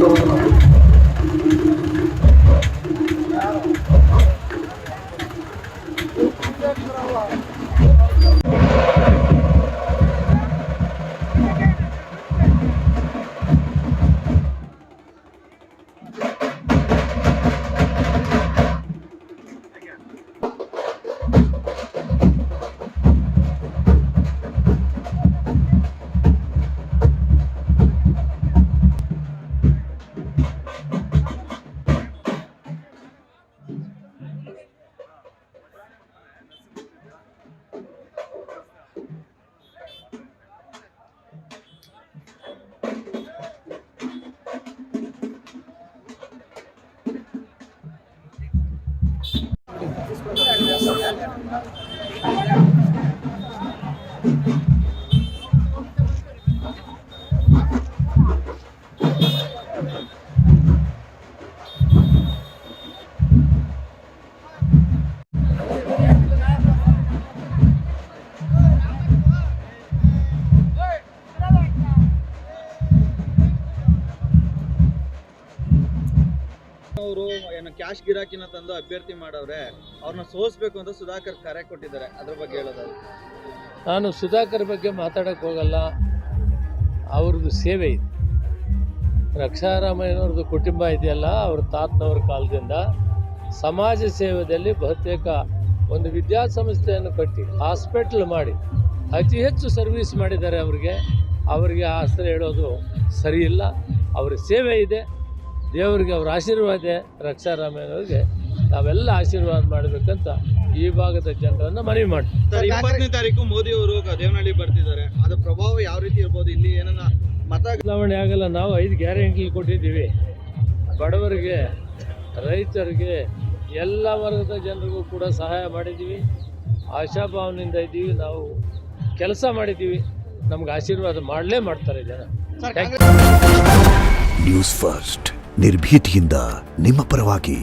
ಅವರು ಕ್ಯಾಶ್ ಗಿರಾಕಿನ ತಂದು ಅಭ್ಯರ್ಥಿ ಮಾಡವ್ರೆ, ಅವ್ರನ್ನ ಸೋಲಿಸಬೇಕು ಅಂತ ಸುಧಾಕರ್ ಕರೆ ಕೊಟ್ಟಿದ್ದಾರೆ. ಅದ್ರ ಬಗ್ಗೆ ಹೇಳೋದಾದ್ರೆ ನಾನು ಸುಧಾಕರ್ ಬಗ್ಗೆ ಮಾತಾಡಕ್ಕೆ ಹೋಗಲ್ಲ. ಅವ್ರದ್ದು ಸೇವೆ ಇದೆ. ರಕ್ಷಾರಾಮಯ್ಯನವ್ರದ್ದು ಕುಟುಂಬ ಇದೆಯಲ್ಲ, ಅವ್ರ ತಾತನವ್ರ ಕಾಲದಿಂದ ಸಮಾಜ ಸೇವೆಯಲ್ಲಿ ಬಹುತೇಕ ಒಂದು ವಿದ್ಯಾಸಂಸ್ಥೆಯನ್ನು ಕಟ್ಟಿ ಹಾಸ್ಪಿಟ್ಲ್ ಮಾಡಿ ಅತಿ ಹೆಚ್ಚು ಸರ್ವಿಸ್ ಮಾಡಿದ್ದಾರೆ. ಅವರಿಗೆ ಆಸ್ತ್ರ ಹೇಳೋದು ಸರಿ ಇಲ್ಲ. ಅವ್ರ ಸೇವೆ ಇದೆ, ದೇವರಿಗೆ ಅವ್ರ ಆಶೀರ್ವಾದ ಇದೆ. ರಕ್ಷಾರಾಮಯ್ಯನವ್ರಿಗೆ ನಾವೆಲ್ಲ ಆಶೀರ್ವಾದ ಮಾಡಬೇಕಂತ ಈ ಭಾಗದ ಜನರನ್ನು ಮನವಿ ಮಾಡ್ತೀವಿ. 20ನೇ ತಾರೀಕು ಮೋದಿ ಅವರು ದೇವನಹಳ್ಳಿ ಬರ್ತಿದ್ದಾರೆ. ಅದರ ಪ್ರಭಾವ ಯಾವ ರೀತಿ ಇರ್ಬೋದು? ಇಲ್ಲಿ ಏನನ್ನ ಮತ ಬದಲಾವಣೆ ಆಗಲ್ಲ. ನಾವು 5 ಗ್ಯಾರಂಟಿ ಕೊಟ್ಟಿದ್ದೀವಿ. ಬಡವರಿಗೆ, ರೈತರಿಗೆ, ಎಲ್ಲ ವರ್ಗದ ಜನರಿಗೂ ಕೂಡ ಸಹಾಯ ಮಾಡಿದ್ದೀವಿ. ಆಶಾಭಾವನೆಯಿಂದ ಇದ್ದೀವಿ. ನಾವು ಕೆಲಸ ಮಾಡಿದ್ದೀವಿ. ನಮ್ಗೆ ಆಶೀರ್ವಾದ ಮಾಡಲೇ ಮಾಡ್ತಾರೆ ಜನ. ನ್ಯೂಸ್ ಫಸ್ಟ್, ನಿರ್ಭೀತಿಯಿಂದ ನಿಮ್ಮ ಪರವಾಗಿ.